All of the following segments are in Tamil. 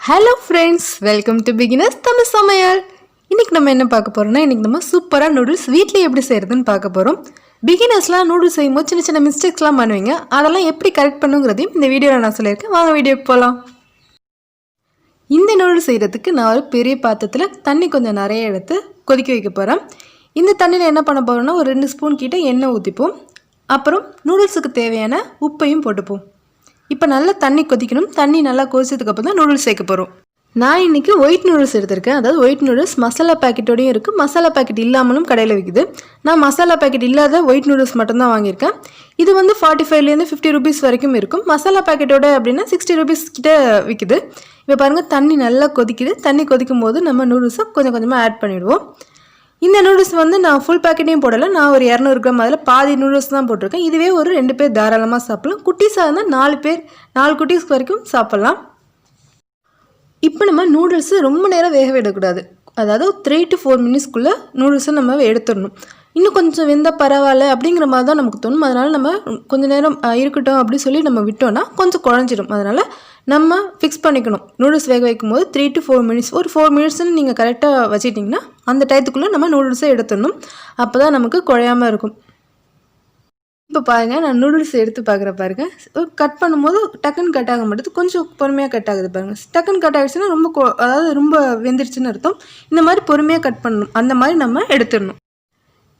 Hello friends, welcome to beginners Tamil சமையல். இன்றைக்கி நம்ம என்ன பார்க்க போகிறோம்னா, இன்றைக்கி நம்ம சூப்பராக நூடுல்ஸ் வீட்டில் எப்படி செய்கிறதுன்னு பார்க்க போகிறோம். பிகினர்ஸ்லாம் நூடுல்ஸ் செய்யும்போது சின்ன சின்ன மிஸ்டேக்ஸ்லாம் பண்ணுவீங்க. அதெல்லாம் எப்படி கரெக்ட் பண்ணுங்கிறதையும் இந்த வீடியோவில் நான் சொல்லியிருக்கேன். வாங்க வீடியோக்கு போகலாம். இந்த நூடுல்ஸ் செய்கிறதுக்கு நான் ஒரு பெரிய பாத்திரத்தில் தண்ணி கொஞ்சம் நிறைய எடுத்து கொதிக்க வைக்க போகிறேன். இந்த தண்ணியில் என்ன பண்ண போகிறோம்னா, ஒரு 2 ஸ்பூன் கிட்ட எண்ணெய் ஊற்றிப்போம். அப்புறம் நூடுல்ஸுக்கு தேவையான உப்பையும் போட்டுப்போம். இப்போ நல்லா தண்ணி கொதிக்கணும். தண்ணி நல்லா கொதிச்சதுக்கப்புறம் தான் நூடுல்ஸ் சேர்க்க போகிறோம். நான் இன்றைக்கி ஒயிட் நூடுல்ஸ் எடுத்திருக்கேன். அதாவது ஒயிட் நூடுல்ஸ் மசாலா பேக்கெட்டோடையும் இருக்குது, மசாலா பேக்கெட் இல்லாமலும் கடையில் விற்குது. நான் மசாலா பேக்கெட் இல்லாத ஒயிட் நூடுல்ஸ் மட்டும்தான் வாங்கியிருக்கேன். இது வந்து 45லேருந்து 50 ரூபீஸ் வரைக்கும் இருக்கும். மசாலா பேக்கெட்டோட அப்படின்னா 60 ரூபீஸ் கிட்ட விற்குது. இப்போ பாருங்கள், தண்ணி நல்லா கொதிக்குது. தண்ணி கொதிக்கும் போது நம்ம நூடுல்ஸை கொஞ்சம் கொஞ்சமாக ஆட் பண்ணிவிடுவோம். இந்த நூடுல்ஸ் வந்து நான் ஃபுல் பேக்கெட்டையும் போடலை. நான் ஒரு 200 கிராம் அதில் பாதி நூடுல்ஸ் தான் போட்டிருக்கேன். இதுவே ஒரு 2 பேர் தாராளமாக சாப்பிட்லாம். குட்டீஸாக இருந்தால் 4 பேர் 4 குட்டீஸ் வரைக்கும் சாப்பிட்லாம். இப்போ நம்ம நூடுல்ஸு ரொம்ப நேரம் வேக விடக்கூடாது. அதாவது 3 to 4 மினிட்ஸ்க்குள்ளே நூடுல்ஸை நம்ம எடுத்துடணும். இன்னும் கொஞ்சம் வெந்தால் பரவாயில்ல அப்படிங்கிற மாதிரி தான் நமக்கு தோணும். அதனால் நம்ம கொஞ்சம் நேரம் இருக்கட்டும் அப்படி சொல்லி நம்ம விட்டோன்னா கொஞ்சம் குழஞ்சிடும். அதனால் நம்ம ஃபிக்ஸ் பண்ணிக்கணும். நூடுல்ஸ் வேக வைக்கும் போது 3 to 4 மினிட்ஸ், ஒரு 4 மினிட்ஸ்ன்னு நீங்கள் கரெக்டாக வச்சிட்டிங்கன்னா அந்த டயத்துக்குள்ளே நம்ம நூடுல்ஸை எடுத்துடணும். அப்போ தான் நமக்கு குழையாமல் இருக்கும். இப்போ பாருங்கள், நான் நூடுல்ஸ் எடுத்து பார்க்குறேன். பாருங்கள், கட் பண்ணும்போது டக்குன்னு கட் ஆக மாட்டேது, கொஞ்சம் பொறுமையாக கட் ஆகுது. பாருங்கள், டக்குன்னு கட் ஆகிடுச்சுன்னா அதாவது ரொம்ப வெந்துருச்சுன்னு அர்த்தம். இந்த மாதிரி பொறுமையாக கட் பண்ணணும். அந்த மாதிரி நம்ம எடுத்துடணும்.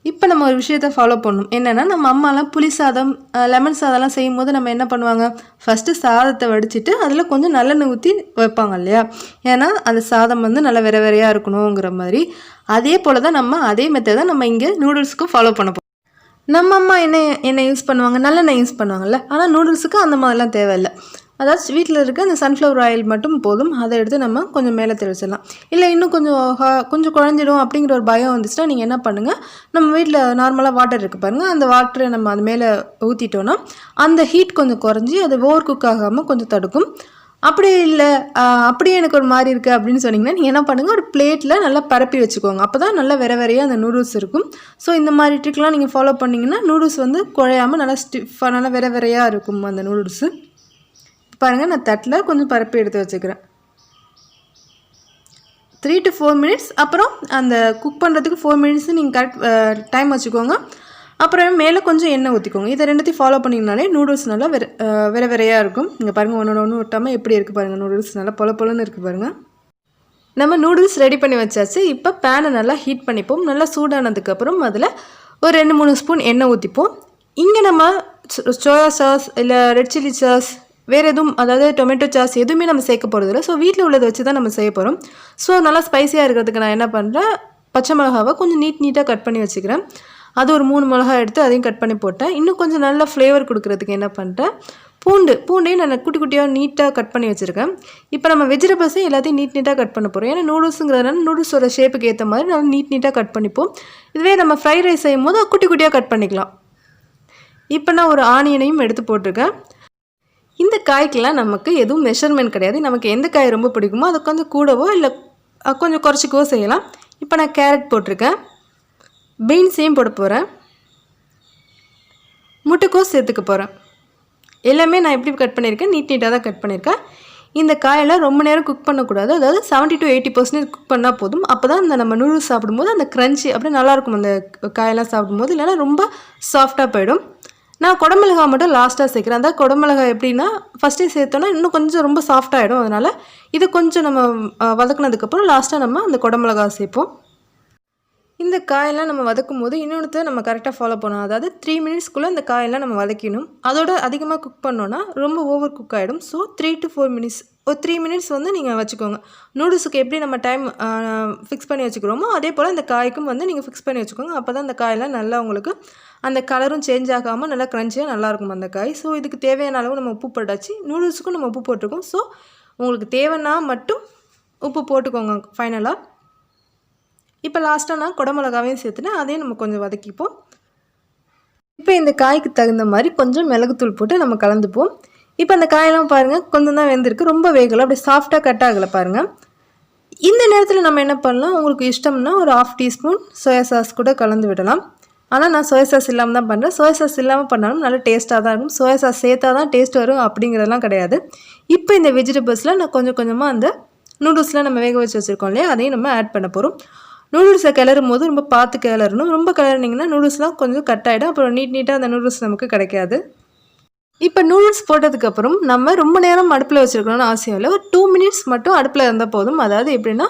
இப்போ நம்ம ஒரு விஷயத்தை ஃபாலோ பண்ணணும். என்னென்னா, நம்ம அம்மாலாம் புளி சாதம், லெமன் சாதம்லாம் செய்யும் போது நம்ம என்ன பண்ணுவாங்க, ஃபஸ்ட்டு சாதத்தை வடிச்சிட்டு அதில் கொஞ்சம் நல்லெண்ணெய் ஊற்றி வைப்பாங்க இல்லையா? ஏன்னா அந்த சாதம் வந்து நல்லா வெற வெறையாக இருக்கணுங்கிற மாதிரி. அதே போல் தான் நம்ம அதே மெத்தடை நம்ம இங்கே நூடுல்ஸுக்கும் ஃபாலோ பண்ண போகிறோம். நம்ம அம்மா என்ன யூஸ் பண்ணுவாங்க, நல்லெண்ணெய் யூஸ் பண்ணுவாங்கல்ல. ஆனால் நூடுல்ஸுக்கு அந்த மாதிரிலாம் தேவையில்லை. அதாவது வீட்டில் இருக்க அந்த சன்ஃப்ளவர் ஆயில் மட்டும் போதும். அதை எடுத்து நம்ம கொஞ்சம் மேலே தெளிச்சிடலாம். இல்லை இன்னும் கொஞ்சம் குழஞ்சிடும் அப்படிங்கிற ஒரு பயம் வந்துச்சுன்னா நீங்கள் என்ன பண்ணுங்கள், நம்ம வீட்டில் நார்மலாக வாட்டர் இருக்குது பாருங்கள், அந்த வாட்டரை நம்ம அது மேலே ஊற்றிட்டோன்னா அந்த ஹீட் கொஞ்சம் குறைஞ்சி அது ஓவர் குக் ஆகாமல் கொஞ்சம் தடுக்கும். அப்படி இல்லை, அப்படியே எனக்கு ஒரு மாதிரி இருக்குது அப்படின்னு சொன்னிங்கன்னா நீங்கள் என்ன பண்ணுங்கள், ஒரு பிளேட்டில் நல்லா பரப்பி வச்சுக்கோங்க. அப்போ தான் நல்லா வெற வெறையாக அந்த நூடுல்ஸ் இருக்கும். ஸோ இந்த மாதிரி ட்ரிக்லாம் நீங்கள் ஃபாலோ பண்ணிங்கன்னா நூடுல்ஸ் வந்து குழையாமல் நல்லா ஸ்டிஃபாக நல்லா வெற வெறையாக இருக்கும் அந்த நூடுல்ஸு. பாருங்கள், நான் தட்டில் கொஞ்சம் பரப்பி எடுத்து வச்சுக்கிறேன். 3 to 4 மினிட்ஸ். அப்புறம் அந்த குக் பண்ணுறதுக்கு 4 மினிட்ஸ் நீங்கள் கரெக்ட் டைம் வச்சுக்கோங்க. அப்புறம் மேலே கொஞ்சம் எண்ணெய் ஊற்றிக்கோங்க. இதை ரெண்டுத்தையும் ஃபாலோ பண்ணிங்கனாலே நூடுல்ஸ் நல்லா வெற வெறையாக இருக்கும். இங்கே பாருங்கள், ஒன்று ஒட்டாமல் எப்படி இருக்குது பாருங்கள். நூடுல்ஸ் நல்லா பொலன்னு இருக்குது பாருங்கள். நம்ம நூடுல்ஸ் ரெடி பண்ணி வச்சாச்சு. இப்போ பேனை நல்லா ஹீட் பண்ணிப்போம். நல்லா சூடானதுக்கப்புறம் அதில் ஒரு 2-3 ஸ்பூன் எண்ணெய் ஊற்றிப்போம். இங்கே நம்ம சோயா சாஸ் இல்லை ரெட் சில்லி சாஸ், வேறு எதுவும், அதாவது டொமேட்டோ சாஸ் எதுவுமே நம்ம சேர்க்க போகிறதில்ல. ஸோ வீட்டில் உள்ளதை வச்சு தான் நம்ம செய்ய போகிறோம். ஸோ நல்லா ஸ்பைஸியாக இருக்கிறதுக்கு நான் என்ன பண்ணுறேன், பச்சை மிளகாவை கொஞ்சம் நீட்டாக கட் பண்ணி வச்சுக்கிறேன். அது ஒரு 3 மிளகாய் எடுத்து அதையும் கட் பண்ணி போட்டேன். இன்னும் கொஞ்சம் நல்ல ஃப்ளேவர் கொடுக்குறதுக்கு என்ன பண்ணுறேன், பூண்டையும் நான் குட்டி குட்டியாக நீட்டாக கட் பண்ணி வச்சுருக்கேன். இப்போ நம்ம வெஜிடபிள்ஸையும் எல்லாத்தையும் நீட்டாக கட் பண்ண போகிறோம். ஏன்னா நூடுல்ஸுங்கிறதுனால நூடுல்ஸோட ஷேப்புக்கு ஏற்ற மாதிரி நல்லா நீட்டாக கட் பண்ணிப்போம். இதுவே நம்ம ஃப்ரைட் ரைஸ் செய்யும் போது குட்டி குட்டியாக கட் பண்ணிக்கலாம். இப்போ நான் ஒரு ஆனியனையும் எடுத்து போட்டிருக்கேன். இந்த காய்க்கெலாம் நமக்கு எதுவும் மெஷர்மெண்ட் கிடையாது. நமக்கு எந்த காய் ரொம்ப பிடிக்குமோ அதை கொஞ்சம் கூடவோ இல்லை கொஞ்சம் குறைச்சிக்கவோ செய்யலாம். இப்போ நான் கேரட் போட்டிருக்கேன், பீன்ஸையும் போட போகிறேன், முட்டைக்கோஸ் சேர்த்துக்க போகிறேன். எல்லாமே நான் எப்படி கட் பண்ணியிருக்கேன், நீட்டாக தான் கட் பண்ணியிருக்கேன். இந்த காயெல்லாம் ரொம்ப நேரம் குக் பண்ணக்கூடாது. அதாவது 70 to 80% குக் பண்ணால் போதும். அப்போ தான் அந்த நம்ம நூடுல்ஸ் சாப்பிடும்போது அந்த க்ரன்ச்சி அப்படியே நல்லாயிருக்கும். அந்த காயெல்லாம் சாப்பிடும்போது இல்லைன்னா ரொம்ப சாஃப்டாக போயிடும். நான் குடமிளகாய் மட்டும் லாஸ்ட்டாக சேர்க்குறேன். அந்த குடமிளகாய் எப்படின்னா, ஃபஸ்ட்டே சேர்த்தோன்னா இன்னும் கொஞ்சம் ரொம்ப சாஃப்டாகிடும். அதனால் இது கொஞ்சம் நம்ம வதக்குனதுக்கப்புறம் லாஸ்ட்டாக நம்ம அந்த குடமிளகாய் சேர்ப்போம். இந்த காயெல்லாம் நம்ம வதக்கும் போது இன்னொன்று நம்ம கரெக்டாக ஃபாலோ பண்ணணும். அதாவது 3 மினிட்ஸ்க்குள்ளே இந்த காயெல்லாம் நம்ம வதக்கணும். அதோட அதிகமாக குக் பண்ணோன்னா ரொம்ப ஓவர் குக் ஆகிடும். ஸோ 3 to 4 மினிட்ஸ், ஒரு 3 மினிட்ஸ் வந்து நீங்கள் வச்சுக்கோங்க. நூடுல்ஸுக்கு எப்படி நம்ம டைம் ஃபிக்ஸ் பண்ணி வச்சுக்கிறோமோ அதே போல் இந்த காய்க்கும் வந்து நீங்கள் ஃபிக்ஸ் பண்ணி வச்சுக்கோங்க. அப்போ தான் அந்த காயெல்லாம் நல்லா உங்களுக்கு அந்த கலரும் சேஞ்ச் ஆகாமல் நல்லா க்ரன்ச்சியாக நல்லாயிருக்கும் அந்த காய். ஸோ இதுக்கு தேவையான அளவு நம்ம உப்பு போட்டாச்சு. நூடுல்ஸுக்கும் நம்ம உப்பு போட்டிருக்கோம். ஸோ உங்களுக்கு தேவைன்னா மட்டும் உப்பு போட்டுக்கோங்க ஃபைனலாக. இப்போ லாஸ்ட்டாக நான் குடமிளகாவையும் சேர்த்துட்டேன். அதையும் நம்ம கொஞ்சம் வதக்கிப்போம். இப்போ இந்த காய்க்கு தகுந்த மாதிரி கொஞ்சம் மிளகுத்தூள் போட்டு நம்ம கலந்துப்போம். இப்போ அந்த காயெல்லாம் பாருங்கள், கொஞ்சம் தான் வெந்திருக்கு, ரொம்ப வேகலை, அப்படி சாஃப்டாக கட் ஆகலை பாருங்கள். இந்த நேரத்தில் நம்ம என்ன பண்ணலாம், உங்களுக்கு இஷ்டம்னா ஒரு 1/2 டீஸ்பூன் சோயா சாஸ் கூட கலந்து விடலாம். ஆனால் நான் சோயா சாஸ் இல்லாமல் தான் பண்ணுறேன். சோயா சாஸ் இல்லாமல் பண்ணாலும் நல்லா டேஸ்ட்டாக தான் இருக்கும். சோயா சாஸ் சேர்த்தா தான் டேஸ்ட் வரும் அப்படிங்கிறதெல்லாம் கிடையாது. இப்போ இந்த வெஜிடபிள்ஸில் நான் கொஞ்சம் கொஞ்சமாக அந்த நூடுல்ஸ்லாம் நம்ம வேக வச்சு வச்சுருக்கோம் இல்லையா, அதையும் நம்ம ஆட் பண்ண போகிறோம். நூடுல்ஸை கிளறும் போது ரொம்ப பார்த்து கிளறணும். ரொம்ப கிளறினீங்கன்னா நூடுல்ஸ்லாம் கொஞ்சம் கட் ஆகிடும். அப்புறம் நீட்டாக அந்த நூடுல்ஸ் நமக்கு கிடைக்காது. இப்போ நூடுல்ஸ் போட்டதுக்கப்புறம் நம்ம ரொம்ப நேரம் அடுப்பில் வச்சுருக்கணும்னு அவசியம் இல்லை. ஒரு 2 மினிட்ஸ் மட்டும் அடுப்பில் இருந்தால் போதும். அதாவது எப்படின்னா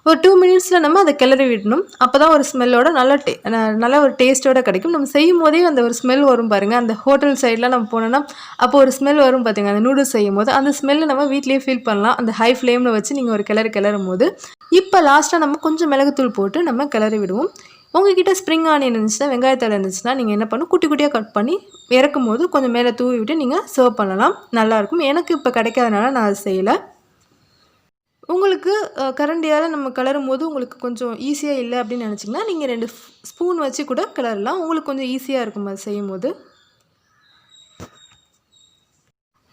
ஒரு 2 மினிட்ஸில் நம்ம அதை கிளறி விடணும். அப்போ தான் ஒரு ஸ்மெல்லோட நல்ல ஒரு டேஸ்ட்டோட கிடைக்கும். நம்ம செய்யும் போதே அந்த ஒரு ஸ்மெல் வரும் பாருங்கள். அந்த ஹோட்டல் சைட்லாம் நம்ம போனோம்னா அப்போ ஒரு ஸ்மெல் வரும் பார்த்திங்க. அந்த நூடுல்ஸ் செய்யும் போது அந்த ஸ்மெல்லை நம்ம வீட்லேயே ஃபீல் பண்ணலாம். அந்த ஹை ஃப்ளேமில் வச்சு நீங்கள் ஒரு கிளறும் போது. இப்போ லாஸ்ட்டாக நம்ம கொஞ்சம் மிளகுத்தூள் போட்டு நம்ம கிளறி விடுவோம். உங்ககிட்ட ஸ்ப்ரிங் ஆனியன் இருந்துச்சுன்னா, வெங்காயத்தலை இருந்துச்சுன்னா நீங்கள் என்ன பண்ணணும், குட்டி குட்டியாக கட் பண்ணி இறக்கும் போது கொஞ்சம் மேலே தூவி விட்டு நீங்கள் சர்வ் பண்ணலாம். நல்லாயிருக்கும். எனக்கு இப்போ கிடைக்காதனால நான் அதை செய்யலை. உங்களுக்கு கரண்டியால் நம்ம கிளறும் போது உங்களுக்கு கொஞ்சம் ஈஸியாக இல்லை அப்படின்னு நினச்சிங்கன்னா நீங்கள் 2 ஸ்பூன் வச்சு கூட கிளறலாம். உங்களுக்கு கொஞ்சம் ஈஸியாக இருக்கும் அது செய்யும் போது.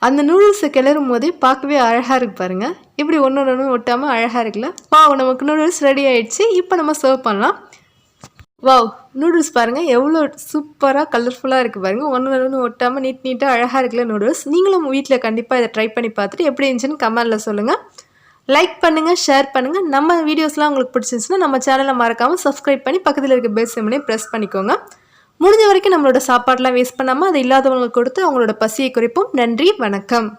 அந்த நூடுல்ஸை கிளறும் போதே பார்க்கவே அழகாக இருக்கு பாருங்கள். இப்படி ஒன்று ஒட்டாமல் அழகாக இருக்குல்ல. நமக்கு நூடுல்ஸ் ரெடி ஆகிடுச்சு. இப்போ நம்ம சர்வ் பண்ணலாம். வாவ்! நூடுல்ஸ் பாருங்கள் எவ்வளோ சூப்பராக கலர்ஃபுல்லாக இருக்குது பாருங்கள். ஒன்று ஒட்டாமல் நீட்டாக அழகாக இருக்குல்ல நூடுல்ஸ். நீங்களும் வீட்டில் கண்டிப்பாக இதை ட்ரை பண்ணி பார்த்துட்டு எப்படி இருந்துச்சுன்னு கமெண்டில் சொல்லுங்கள். லைக் பண்ணுங்கள், ஷேர் பண்ணுங்கள். நம்ம வீடியோஸ்லாம் உங்களுக்கு பிடிச்சிருந்துச்சுன்னா நம்ம சேனலை மறக்காமல் சப்ஸ்கிரைப் பண்ணி பக்கத்தில் இருக்க பெல் சிம்பலையும் ப்ரெஸ் பண்ணிக்கோங்க. முடிஞ்ச வரைக்கும் நம்மளோட சாப்பாடெலாம் வேஸ்ட் பண்ணாமல் அதை இல்லாதவங்களுக்கு கொடுத்து அவங்களோட பசியை குறைப்போம். நன்றி, வணக்கம்.